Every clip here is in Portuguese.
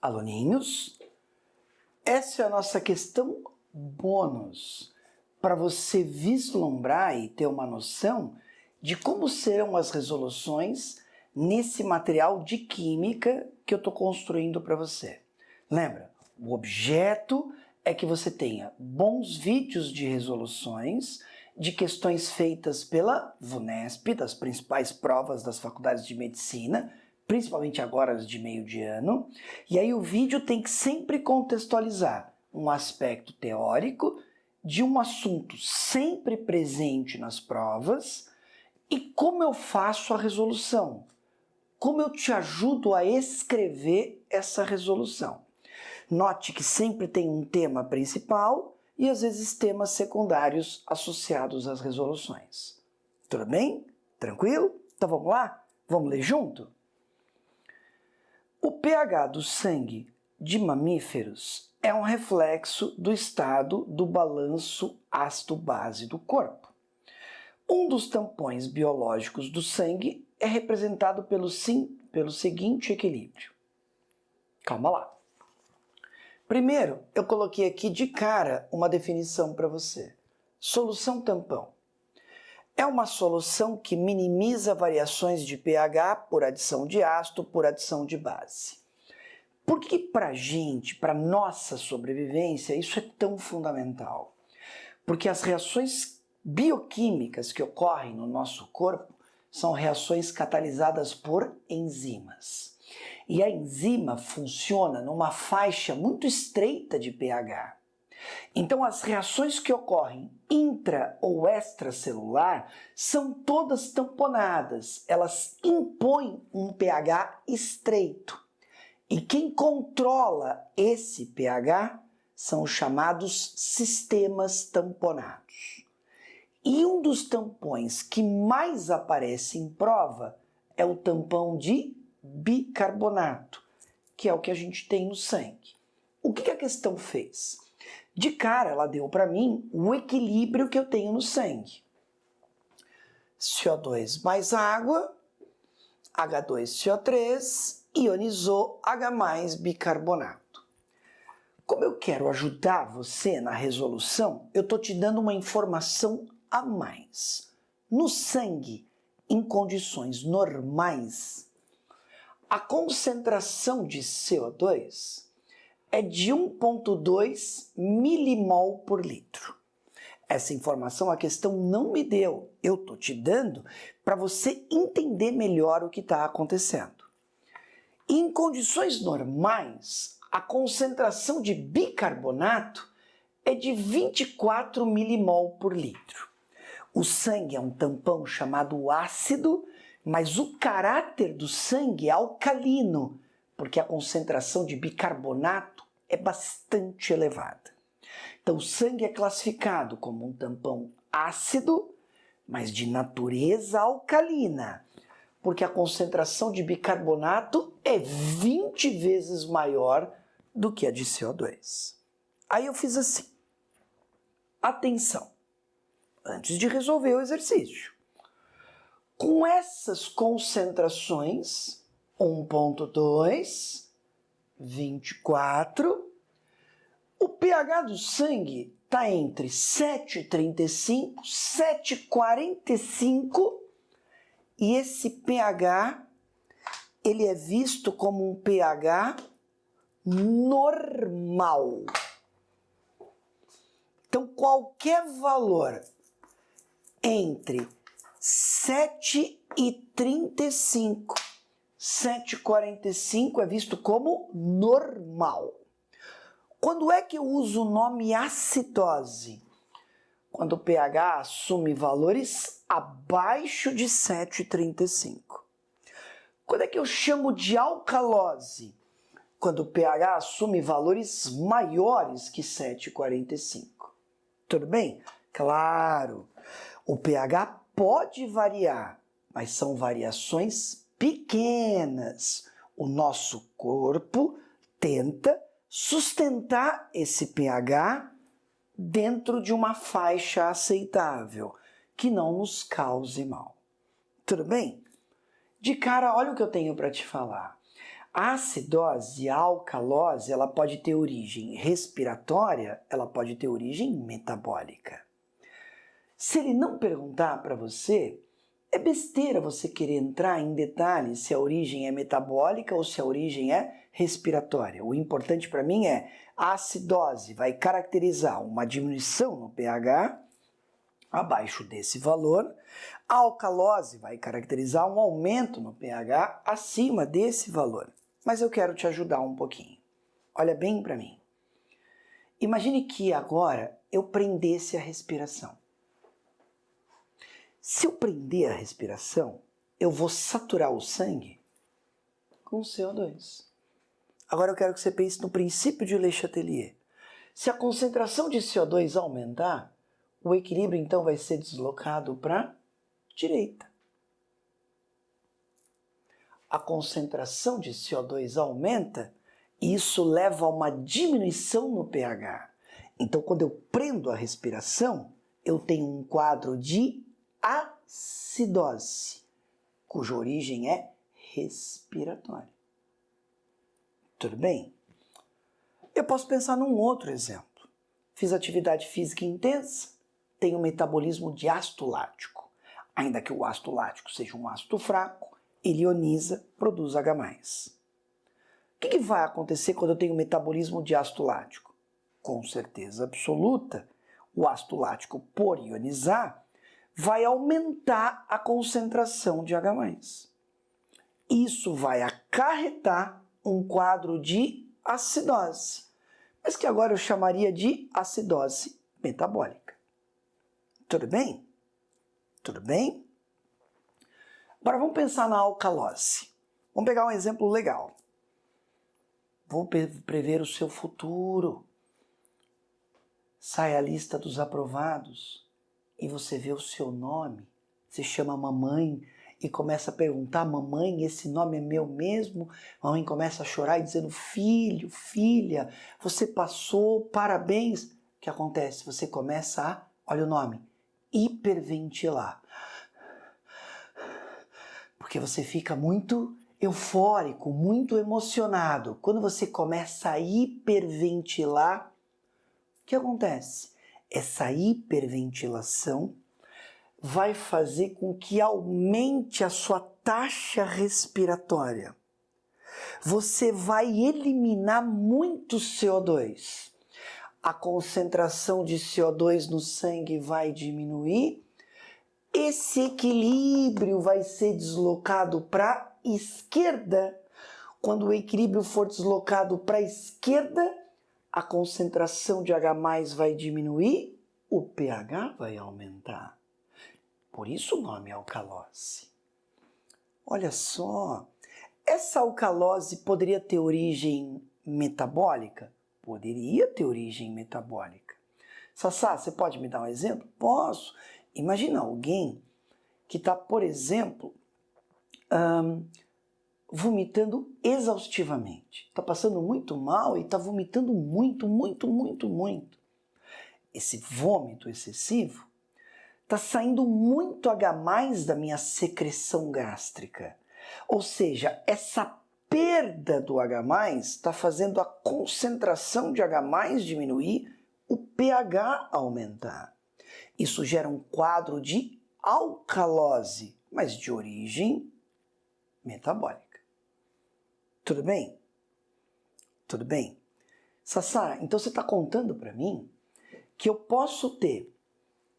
Aluninhos, essa é a nossa questão bônus, para você vislumbrar e ter uma noção de como serão as resoluções nesse material de química que eu estou construindo para você. Lembra, o objeto é que você tenha bons vídeos de resoluções de questões feitas pela VUNESP, das principais provas das faculdades de medicina, principalmente agora as de meio de ano, e aí o vídeo tem que sempre contextualizar um aspecto teórico de um assunto sempre presente nas provas e como eu faço a resolução, como eu te ajudo a escrever essa resolução. Note que sempre tem um tema principal e às vezes temas secundários associados às resoluções. Tudo bem? Tranquilo? Então vamos lá? Vamos ler junto? O pH do sangue de mamíferos é um reflexo do estado do balanço ácido-base do corpo. Um dos tampões biológicos do sangue é representado pelo seguinte equilíbrio. Calma lá. Primeiro, eu coloquei aqui de cara uma definição para você. Solução tampão. É uma solução que minimiza variações de pH por adição de ácido, por adição de base. Por que para a gente, para nossa sobrevivência, isso é tão fundamental? Porque as reações bioquímicas que ocorrem no nosso corpo são reações catalisadas por enzimas. E a enzima funciona numa faixa muito estreita de pH. Então as reações que ocorrem intra ou extracelular são todas tamponadas, elas impõem um pH estreito. E quem controla esse pH são os chamados sistemas tamponados. E um dos tampões que mais aparece em prova é o tampão de bicarbonato, que é o que a gente tem no sangue. O que a questão fez? De cara, ela deu para mim o equilíbrio que eu tenho no sangue. CO2 mais água, H2CO3, ionizou H mais bicarbonato. Como eu quero ajudar você na resolução, eu estou te dando uma informação a mais. No sangue, em condições normais, a concentração de CO2 é de 1,2 milimol por litro. Essa informação a questão não me deu, eu estou te dando para você entender melhor o que está acontecendo. Em condições normais, a concentração de bicarbonato é de 24 milimol por litro. O sangue é um tampão chamado ácido, mas o caráter do sangue é alcalino, porque a concentração de bicarbonato é bastante elevada. Então o sangue é classificado como um tampão ácido, mas de natureza alcalina, porque a concentração de bicarbonato é 20 vezes maior do que a de CO2. Aí eu fiz assim. Atenção, antes de resolver o exercício. Com essas concentrações, 1,2, 24, o pH do sangue está entre 7,35 e 7,45 e esse pH ele é visto como um pH normal. Então qualquer valor entre 7,35 e 7,45 é visto como normal. Quando é que eu uso o nome acidose? Quando o pH assume valores abaixo de 7,35. Quando é que eu chamo de alcalose? Quando o pH assume valores maiores que 7,45. Tudo bem? Claro, o pH pode variar, mas são variações pequenas. O nosso corpo tenta sustentar esse pH dentro de uma faixa aceitável, que não nos cause mal. Tudo bem? De cara, olha o que eu tenho para te falar. A acidose, a alcalose, ela pode ter origem respiratória, ela pode ter origem metabólica. Se ele não perguntar para você, é besteira você querer entrar em detalhes se a origem é metabólica ou se a origem é respiratória. O importante para mim é a acidose vai caracterizar uma diminuição no pH abaixo desse valor, a alcalose vai caracterizar um aumento no pH acima desse valor. Mas eu quero te ajudar um pouquinho. Olha bem para mim. Imagine que agora eu prendesse a respiração. Se eu prender a respiração, eu vou saturar o sangue com CO2. Agora eu quero que você pense no princípio de Le Chatelier. Se a concentração de CO2 aumentar, o equilíbrio então vai ser deslocado para a direita. A concentração de CO2 aumenta e isso leva a uma diminuição no pH. Então, quando eu prendo a respiração, eu tenho um quadro de acidose, cuja origem é respiratória. Tudo bem? Eu posso pensar num outro exemplo. Fiz atividade física intensa, tenho um metabolismo de ácido lático. Ainda que o ácido lático seja um ácido fraco, ele ioniza, produz H+. O que vai acontecer quando eu tenho um metabolismo de ácido lático? Com certeza absoluta, o ácido lático, por ionizar, vai aumentar a concentração de H+. Isso vai acarretar um quadro de acidose, mas que agora eu chamaria de acidose metabólica. Tudo bem? Tudo bem? Agora vamos pensar na alcalose. Vamos pegar um exemplo legal. Vou prever o seu futuro. Sai a lista dos aprovados e você vê o seu nome. Você chama mamãe e começa a perguntar: mamãe, esse nome é meu mesmo? Mamãe começa a chorar e dizendo: filho, filha, você passou, parabéns. O que acontece? Você começa a, olha o nome, hiperventilar. Porque você fica muito eufórico, muito emocionado. Quando você começa a hiperventilar, o que acontece? Essa hiperventilação vai fazer com que aumente a sua taxa respiratória. Você vai eliminar muito CO2. A concentração de CO2 no sangue vai diminuir. Esse equilíbrio vai ser deslocado para a esquerda. Quando o equilíbrio for deslocado para a esquerda, a concentração de H+ vai diminuir, o pH vai aumentar. Por isso o nome é alcalose. Olha só, essa alcalose poderia ter origem metabólica? Poderia ter origem metabólica. Sassá, você pode me dar um exemplo? Posso. Imagina alguém que está, por exemplo, vomitando exaustivamente. Está passando muito mal e está vomitando muito. Esse vômito excessivo está saindo muito H+ da minha secreção gástrica. Ou seja, essa perda do H+ está fazendo a concentração de H+ diminuir, o pH aumentar. Isso gera um quadro de alcalose, mas de origem metabólica. Tudo bem? Tudo bem? Sassá, então você está contando para mim que eu posso ter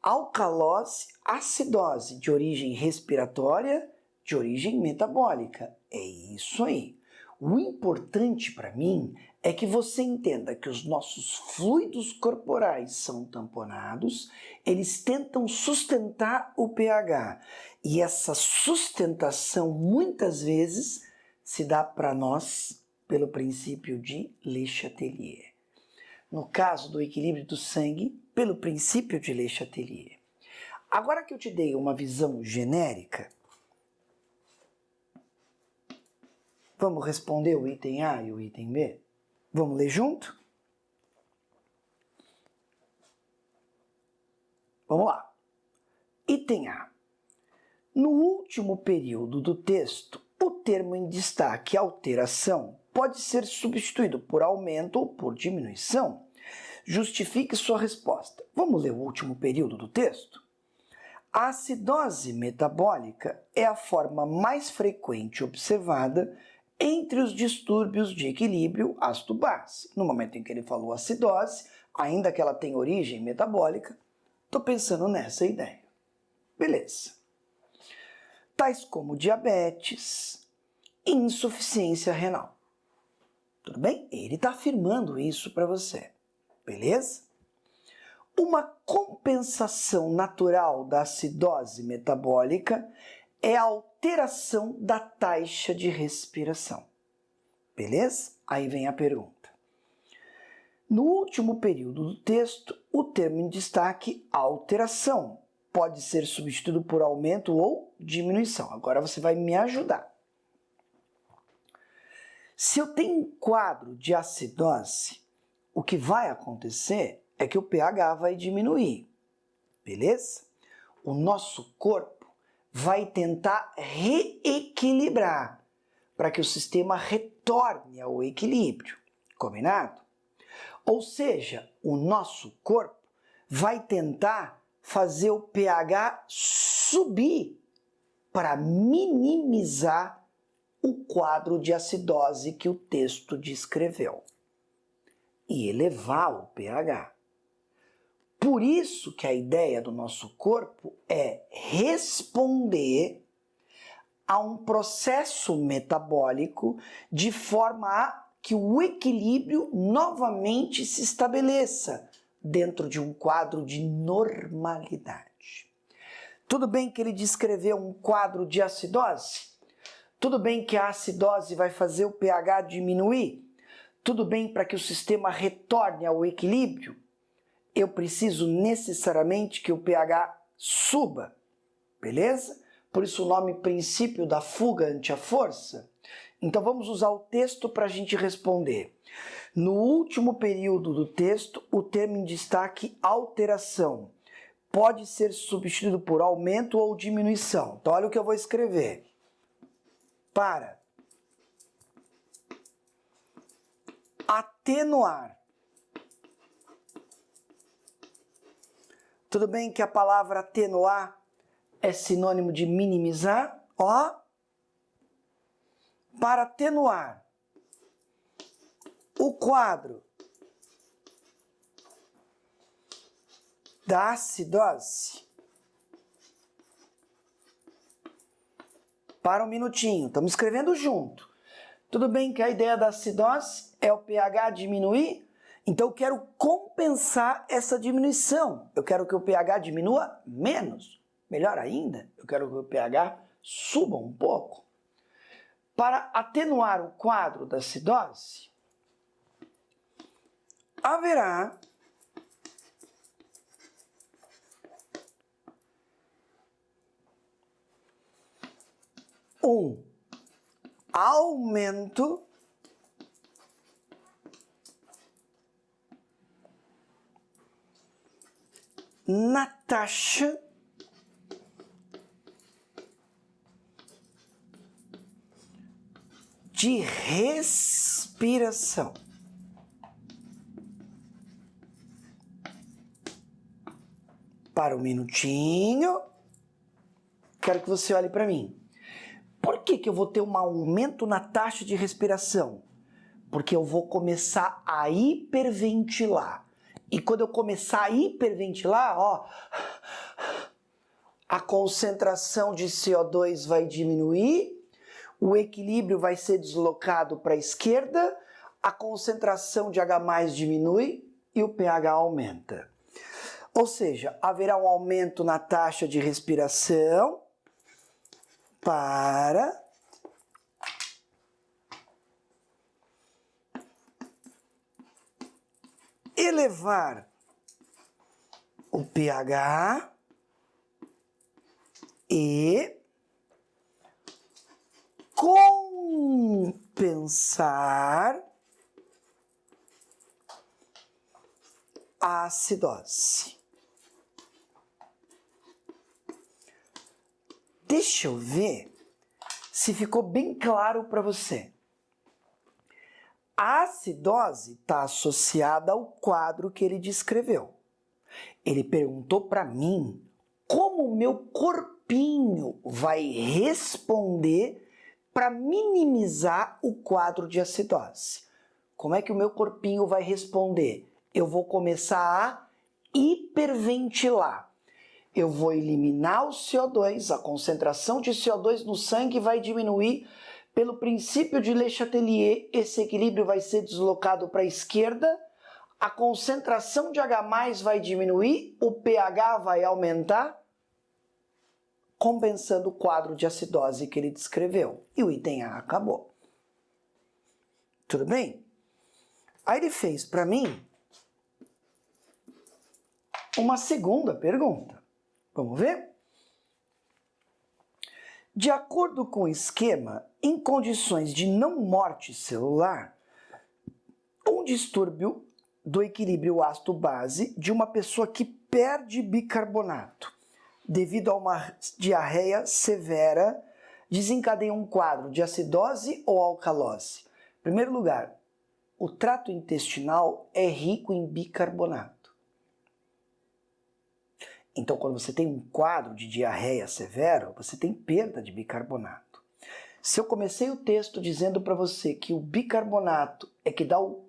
alcalose, acidose de origem respiratória, de origem metabólica. É isso aí. O importante para mim é que você entenda que os nossos fluidos corporais são tamponados, eles tentam sustentar o pH. E essa sustentação, muitas vezes, se dá para nós pelo princípio de Le Chatelier. No caso do equilíbrio do sangue, pelo princípio de Le Chatelier. Agora que eu te dei uma visão genérica, vamos responder o item A e o item B? Vamos ler junto? Vamos lá. Item A. No último período do texto, O termo em destaque alteração pode ser substituído por aumento ou por diminuição. Justifique sua resposta. Vamos ler o último período do texto? A acidose metabólica é a forma mais frequente observada entre os distúrbios de equilíbrio ácido-base. No momento em que ele falou acidose, ainda que ela tenha origem metabólica, estou pensando nessa ideia. Beleza. Tais como diabetes e insuficiência renal. Tudo bem? Ele está afirmando isso para você. Beleza? Uma compensação natural da acidose metabólica é a alteração da taxa de respiração. Beleza? Aí vem a pergunta. No último período do texto, o termo em destaque alteração pode ser substituído por aumento ou diminuição. Agora você vai me ajudar. Se eu tenho um quadro de acidose, o que vai acontecer é que o pH vai diminuir, beleza? O nosso corpo vai tentar reequilibrar para que o sistema retorne ao equilíbrio, combinado? Ou seja, o nosso corpo vai tentar fazer o pH subir para minimizar o quadro de acidose que o texto descreveu e elevar o pH. Por isso que a ideia do nosso corpo é responder a um processo metabólico de forma a que o equilíbrio novamente se estabeleça dentro de um quadro de normalidade. Tudo bem que ele descreveu um quadro de acidose? Tudo bem que a acidose vai fazer o pH diminuir? Tudo bem para que o sistema retorne ao equilíbrio? Eu preciso necessariamente que o pH suba, beleza? Por isso o nome princípio da fuga ante a força. Então vamos usar o texto para a gente responder. No último período do texto, o termo em destaque alteração pode ser substituído por aumento ou diminuição. Então olha o que eu vou escrever. Para atenuar. Tudo bem que a palavra atenuar é sinônimo de minimizar? Ó. Para atenuar o quadro da acidose. Para um minutinho, estamos escrevendo junto. Tudo bem que a ideia da acidose é o pH diminuir? Então eu quero compensar essa diminuição. Eu quero que o pH diminua menos. Melhor ainda, eu quero que o pH suba um pouco. Para atenuar o quadro da acidose, haverá um aumento na taxa de respiração. Para um minutinho, quero que você olhe para mim. Por que eu vou ter um aumento na taxa de respiração? Porque eu vou começar a hiperventilar. E quando eu começar a hiperventilar, ó, a concentração de CO2 vai diminuir, o equilíbrio vai ser deslocado para a esquerda, a concentração de H+ diminui e o pH aumenta. Ou seja, haverá um aumento na taxa de respiração para elevar o pH e compensar a acidose. Deixa eu ver se ficou bem claro para você. A acidose está associada ao quadro que ele descreveu. Ele perguntou para mim como o meu corpinho vai responder para minimizar o quadro de acidose. Como é que o meu corpinho vai responder? Eu vou começar a hiperventilar. Eu vou eliminar o CO2, a concentração de CO2 no sangue vai diminuir. Pelo princípio de Le Chatelier, esse equilíbrio vai ser deslocado para a esquerda, a concentração de H+ vai diminuir, o pH vai aumentar, compensando o quadro de acidose que ele descreveu. E o item A acabou. Tudo bem? Aí ele fez para mim uma segunda pergunta. Vamos ver? De acordo com o esquema, em condições de não morte celular, um distúrbio do equilíbrio ácido-base de uma pessoa que perde bicarbonato devido a uma diarreia severa desencadeia um quadro de acidose ou alcalose. Em primeiro lugar, o trato intestinal é rico em bicarbonato. Então, quando você tem um quadro de diarreia severo, você tem perda de bicarbonato. Se eu comecei o texto dizendo para você que o bicarbonato é que dá o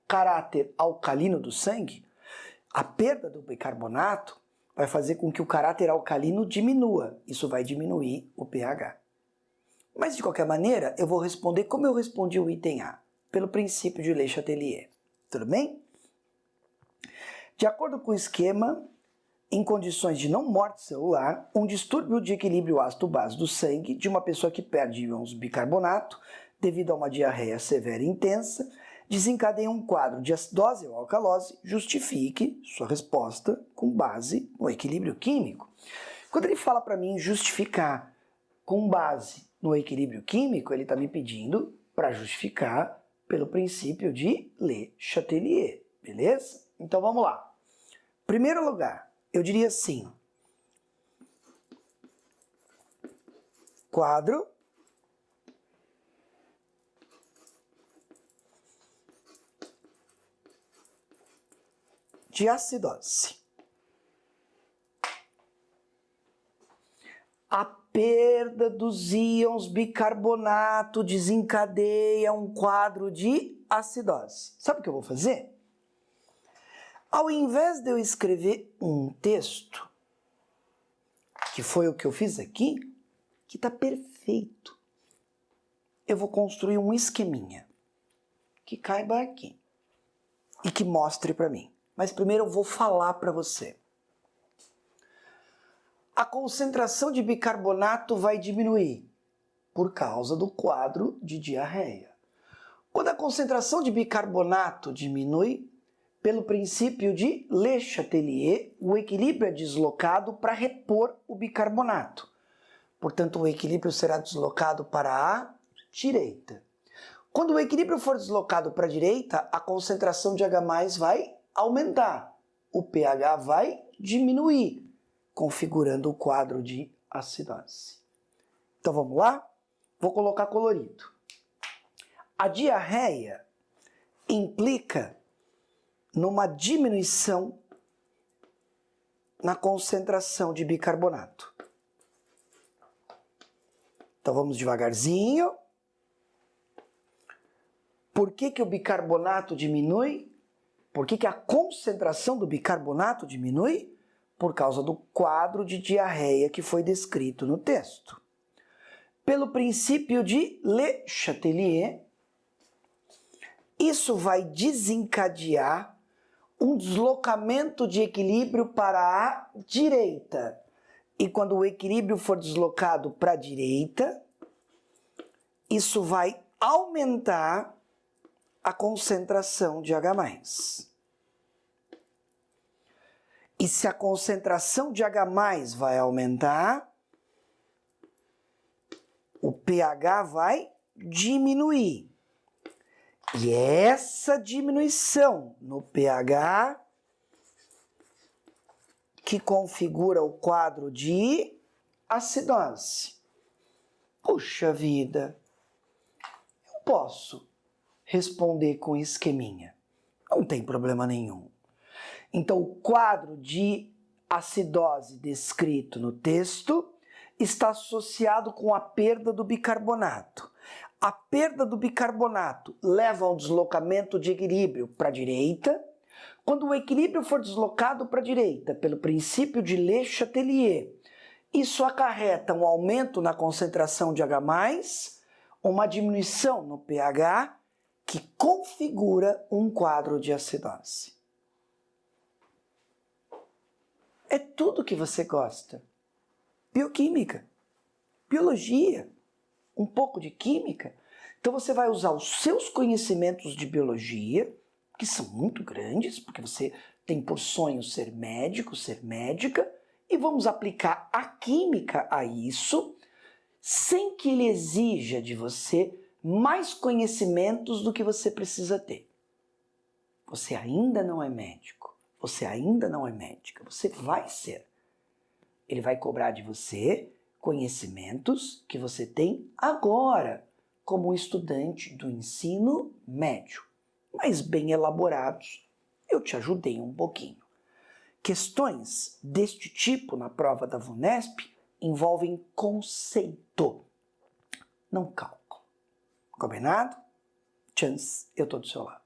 caráter alcalino do sangue, a perda do bicarbonato vai fazer com que o caráter alcalino diminua. Isso vai diminuir o pH. Mas, de qualquer maneira, eu vou responder como eu respondi o item A, pelo princípio de Le Chatelier. Tudo bem? De acordo com o esquema, em condições de não morte celular, um distúrbio de equilíbrio ácido-base do sangue de uma pessoa que perde íons bicarbonato devido a uma diarreia severa e intensa desencadeia um quadro de acidose ou alcalose. Justifique sua resposta com base no equilíbrio químico. Quando ele fala para mim justificar com base no equilíbrio químico, ele está me pedindo para justificar pelo princípio de Le Chatelier, beleza? Então vamos lá. Primeiro lugar, eu diria assim, quadro de acidose. A perda dos íons bicarbonato desencadeia um quadro de acidose. Sabe o que eu vou fazer? Ao invés de eu escrever um texto, que foi o que eu fiz aqui, que está perfeito, eu vou construir um esqueminha que caiba aqui e que mostre para mim. Mas primeiro eu vou falar para você. A concentração de bicarbonato vai diminuir por causa do quadro de diarreia. Quando a concentração de bicarbonato diminui, pelo princípio de Le Chatelier, o equilíbrio é deslocado para repor o bicarbonato. Portanto, o equilíbrio será deslocado para a direita. Quando o equilíbrio for deslocado para a direita, a concentração de H+ vai aumentar. O pH vai diminuir, configurando o quadro de acidose. Então vamos lá? Vou colocar colorido. A diarreia implica numa diminuição na concentração de bicarbonato. Então vamos devagarzinho. Por que o bicarbonato diminui? Por que a concentração do bicarbonato diminui? Por causa do quadro de diarreia que foi descrito no texto. Pelo princípio de Le Chatelier, isso vai desencadear um deslocamento de equilíbrio para a direita. E quando o equilíbrio for deslocado para a direita, isso vai aumentar a concentração de H+. E se a concentração de H+ vai aumentar, o pH vai diminuir. E essa diminuição no pH que configura o quadro de acidose. Puxa vida, eu posso responder com esqueminha. Não tem problema nenhum. Então, o quadro de acidose descrito no texto está associado com a perda do bicarbonato. A perda do bicarbonato leva a um deslocamento de equilíbrio para a direita. Quando o equilíbrio for deslocado para a direita pelo princípio de Le Chatelier, isso acarreta um aumento na concentração de H+, uma diminuição no pH, que configura um quadro de acidose. É tudo que você gosta. Bioquímica, biologia, um pouco de química. Então você vai usar os seus conhecimentos de biologia, que são muito grandes, porque você tem por sonho ser médico, ser médica, e vamos aplicar a química a isso, sem que ele exija de você mais conhecimentos do que você precisa ter. Você ainda não é médico, você ainda não é médica, você vai ser. Ele vai cobrar de você conhecimentos que você tem agora, como um estudante do ensino médio, mas bem elaborados. Eu te ajudei um pouquinho. Questões deste tipo na prova da VUNESP envolvem conceito, não cálculo. Combinado? Chance, eu tô do seu lado.